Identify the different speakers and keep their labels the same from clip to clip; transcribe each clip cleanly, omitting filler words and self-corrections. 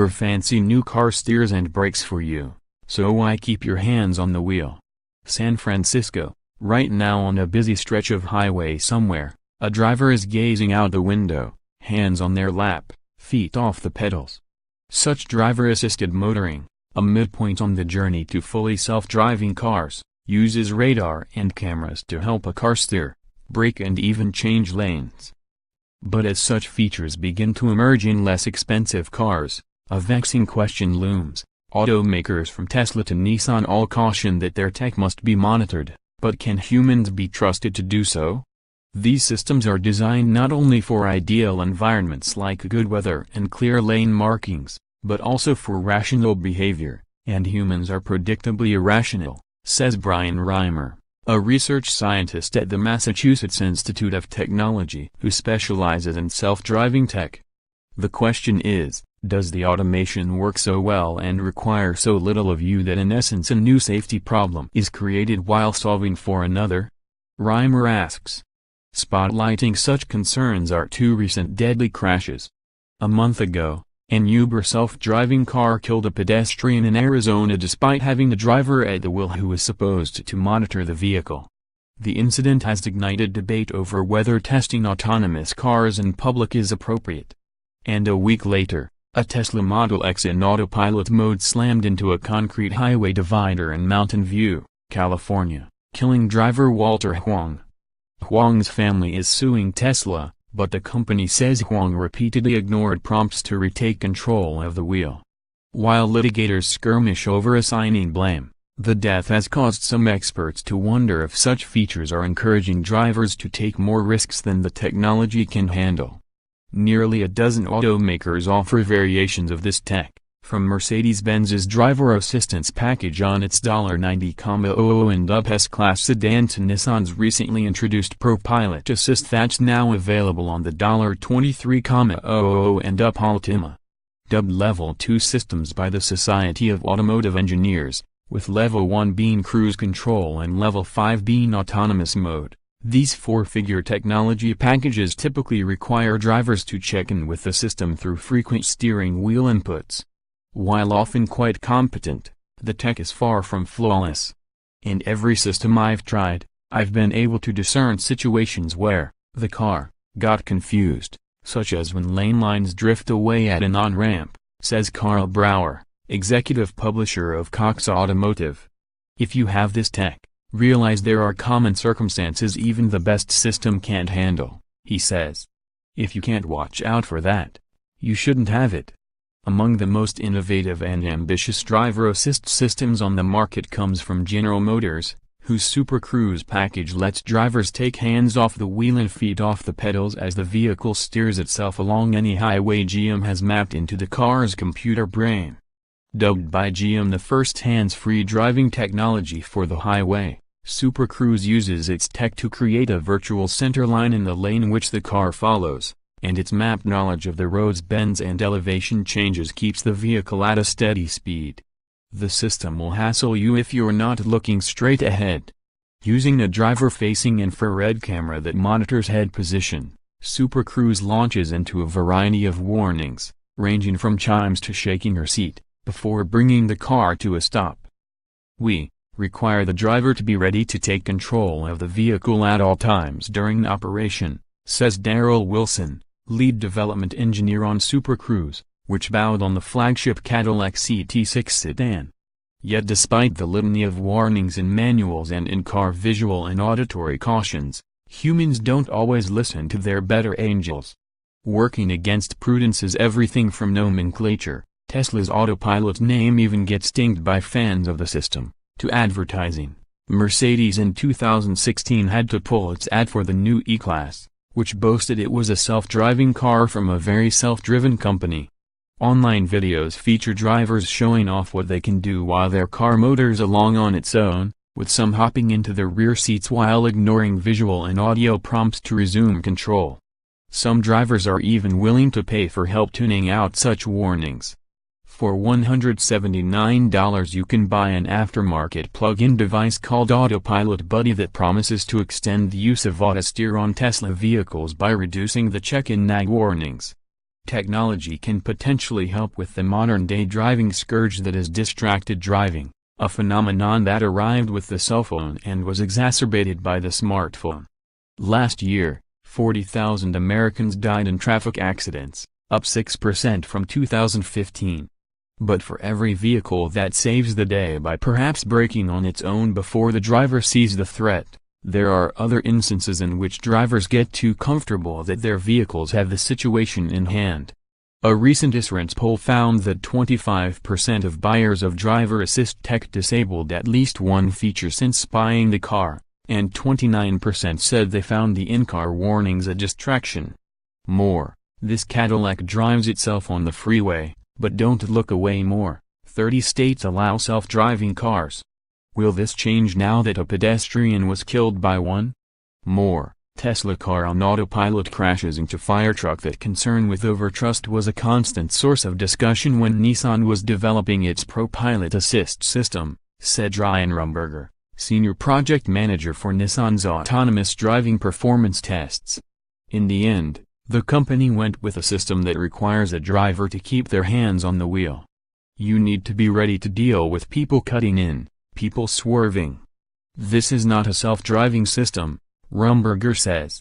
Speaker 1: Your fancy new car steers and brakes for you, so why keep your hands on the wheel? San Francisco, right now on a busy stretch of highway somewhere, a driver is gazing out the window, hands on their lap, feet off the pedals. Such driver-assisted motoring, a midpoint on the journey to fully self-driving cars, uses radar and cameras to help a car steer, brake and even change lanes. But as such features begin to emerge in less expensive cars, a vexing question looms. Automakers from Tesla to Nissan all caution that their tech must be monitored, but can humans be trusted to do so? These systems are designed not only for ideal environments like good weather and clear lane markings, but also for rational behavior, and humans are predictably irrational, says Brian Reimer, a research scientist at the Massachusetts Institute of Technology who specializes in self-driving tech. The question is, does the automation work so well and require so little of you that in essence a new safety problem is created while solving for another? Reimer asks. Spotlighting such concerns are two recent deadly crashes. A month ago, an Uber self-driving car killed a pedestrian in Arizona despite having the driver at the wheel who was supposed to monitor the vehicle. The incident has ignited debate over whether testing autonomous cars in public is appropriate. And a week later, a Tesla Model X in autopilot mode slammed into a concrete highway divider in Mountain View, California, killing driver Walter Huang. Huang's family is suing Tesla, but the company says Huang repeatedly ignored prompts to retake control of the wheel. While litigators skirmish over assigning blame, the death has caused some experts to wonder if such features are encouraging drivers to take more risks than the technology can handle. Nearly a dozen automakers offer variations of this tech, from Mercedes-Benz's driver assistance package on its $90,000 and up S-Class sedan to Nissan's recently introduced ProPilot Assist that's now available on the $23,000 and up Altima. Dubbed Level 2 systems by the Society of Automotive Engineers, with Level 1 being cruise control and Level 5 being autonomous mode. These four-figure technology packages typically require drivers to check in with the system through frequent steering wheel inputs. While often quite competent, the tech is far from flawless. In every system I've tried, I've been able to discern situations where the car got confused, such as when lane lines drift away at an on-ramp, says Carl Brower, executive publisher of Cox Automotive. If you have this tech, realize there are common circumstances even the best system can't handle, he says. If you can't watch out for that, you shouldn't have it. Among the most innovative and ambitious driver assist systems on the market comes from General Motors, whose Super Cruise package lets drivers take hands off the wheel and feet off the pedals as the vehicle steers itself along any highway GM has mapped into the car's computer brain. Dubbed by GM the first hands-free driving technology for the highway, Super Cruise uses its tech to create a virtual center line in the lane which the car follows, and its mapped knowledge of the road's bends and elevation changes keeps the vehicle at a steady speed. The system will hassle you if you're not looking straight ahead. Using a driver-facing infrared camera that monitors head position, Super Cruise launches into a variety of warnings, ranging from chimes to shaking your seat, before bringing the car to a stop. We require the driver to be ready to take control of the vehicle at all times during operation, says Daryl Wilson, lead development engineer on Super Cruise, which bowed on the flagship Cadillac CT6 sedan. Yet despite the litany of warnings in manuals and in-car visual and auditory cautions, humans don't always listen to their better angels. Working against prudence is everything from nomenclature, Tesla's autopilot name even gets dinged by fans of the system, to advertising. Mercedes in 2016 had to pull its ad for the new E-Class, which boasted it was a self-driving car from a very self-driven company. Online videos feature drivers showing off what they can do while their car motors along on its own, with some hopping into the rear seats while ignoring visual and audio prompts to resume control. Some drivers are even willing to pay for help tuning out such warnings. For $179 you can buy an aftermarket plug-in device called Autopilot Buddy that promises to extend the use of autosteer on Tesla vehicles by reducing the check-in nag warnings. Technology can potentially help with the modern-day driving scourge that is distracted driving, a phenomenon that arrived with the cell phone and was exacerbated by the smartphone. Last year, 40,000 Americans died in traffic accidents, up 6% from 2015. But for every vehicle that saves the day by perhaps braking on its own before the driver sees the threat, there are other instances in which drivers get too comfortable that their vehicles have the situation in hand. A recent ISRANS poll found that 25% of buyers of driver assist tech disabled at least one feature since buying the car, and 29% said they found the in-car warnings a distraction. More, this Cadillac drives itself on the freeway, but don't look away. More, 30 states allow self-driving cars. Will this change now that a pedestrian was killed by one? More, Tesla car on autopilot crashes into fire truck. That concern with overtrust was a constant source of discussion when Nissan was developing its ProPilot Assist system, said Ryan Rumberger, senior project manager for Nissan's autonomous driving performance tests. In the end, the company went with a system that requires a driver to keep their hands on the wheel. You need to be ready to deal with people cutting in, people swerving. This is not a self-driving system, Rumberger says.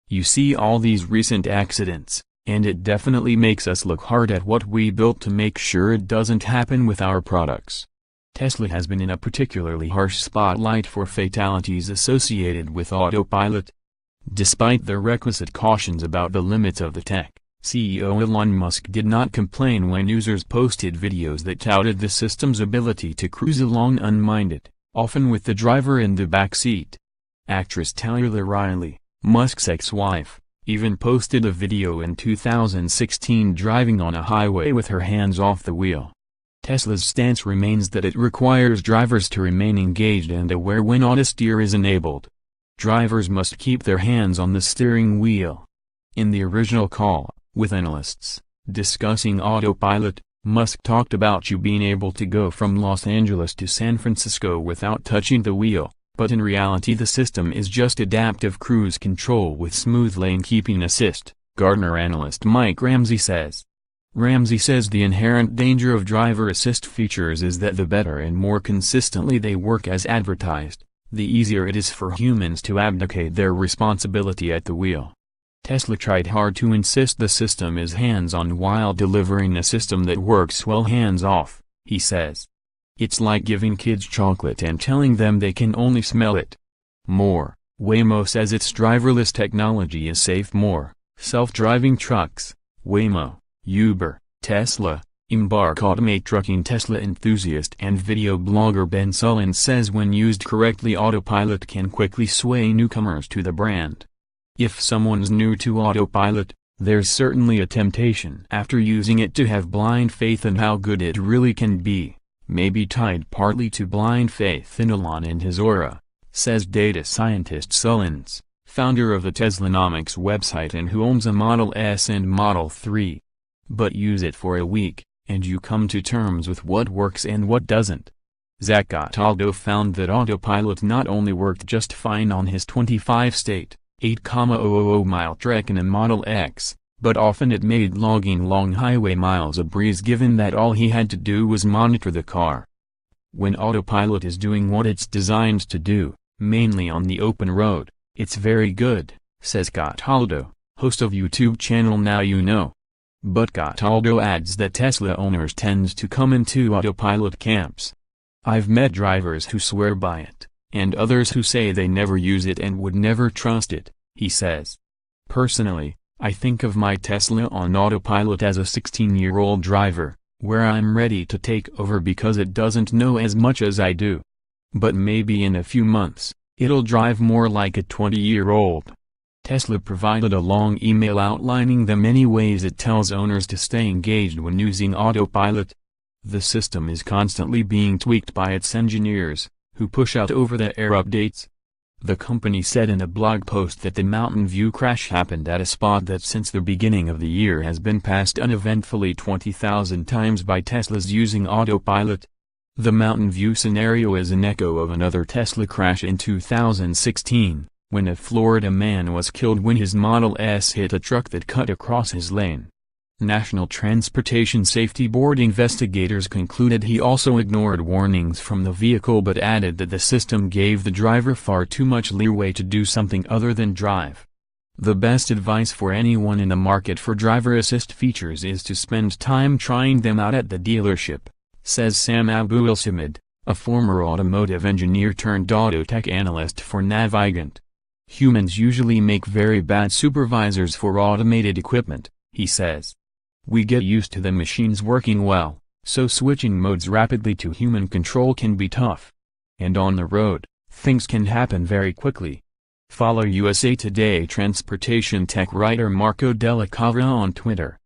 Speaker 1: You see all these recent accidents, and it definitely makes us look hard at what we built to make sure it doesn't happen with our products. Tesla has been in a particularly harsh spotlight for fatalities associated with autopilot. Despite the requisite cautions about the limits of the tech, CEO Elon Musk did not complain when users posted videos that touted the system's ability to cruise along unminded, often with the driver in the back seat. Actress Taylor Riley, Musk's ex-wife, even posted a video in 2016 driving on a highway with her hands off the wheel. Tesla's stance remains that it requires drivers to remain engaged and aware when auto steer is enabled. Drivers must keep their hands on the steering wheel. In the original call, with analysts, discussing autopilot, Musk talked about you being able to go from Los Angeles to San Francisco without touching the wheel, but in reality the system is just adaptive cruise control with smooth lane keeping assist, Gartner analyst Mike Ramsey says. Ramsey says the inherent danger of driver assist features is that the better and more consistently they work as advertised, the easier it is for humans to abdicate their responsibility at the wheel. Tesla tried hard to insist the system is hands-on while delivering a system that works well hands-off, he says. It's like giving kids chocolate and telling them they can only smell it. More, Waymo says its driverless technology is safe. More, self-driving trucks, Waymo, Uber, Tesla, Embark Automate Trucking. Tesla enthusiast and video blogger Ben Sullins says when used correctly autopilot can quickly sway newcomers to the brand. If someone's new to autopilot, there's certainly a temptation after using it to have blind faith in how good it really can be, maybe tied partly to blind faith in Elon and his aura, says data scientist Sullins, founder of the Teslanomics website and who owns a Model S and Model 3. But use it for a week, and you come to terms with what works and what doesn't. Zach Cataldo found that autopilot not only worked just fine on his 25-state, 8,000-mile trek in a Model X, but often it made logging long highway miles a breeze given that all he had to do was monitor the car. When autopilot is doing what it's designed to do, mainly on the open road, it's very good, says Cataldo, host of YouTube channel Now You Know. But Cataldo adds that Tesla owners tend to come into autopilot camps. I've met drivers who swear by it, and others who say they never use it and would never trust it, he says. Personally, I think of my Tesla on autopilot as a 16-year-old driver, where I'm ready to take over because it doesn't know as much as I do. But maybe in a few months, it'll drive more like a 20-year-old. Tesla provided a long email outlining the many ways it tells owners to stay engaged when using autopilot. The system is constantly being tweaked by its engineers, who push out over-the-air updates. The company said in a blog post that the Mountain View crash happened at a spot that since the beginning of the year has been passed uneventfully 20,000 times by Teslas using autopilot. The Mountain View scenario is an echo of another Tesla crash in 2016, when a Florida man was killed when his Model S hit a truck that cut across his lane. National Transportation Safety Board investigators concluded he also ignored warnings from the vehicle but added that the system gave the driver far too much leeway to do something other than drive. The best advice for anyone in the market for driver assist features is to spend time trying them out at the dealership, says Sam Abu-Elsamid, a former automotive engineer turned auto tech analyst for Navigant. Humans usually make very bad supervisors for automated equipment, he says. We get used to the machines working well, so switching modes rapidly to human control can be tough. And on the road, things can happen very quickly. Follow USA Today transportation tech writer Marco Della Cava on Twitter.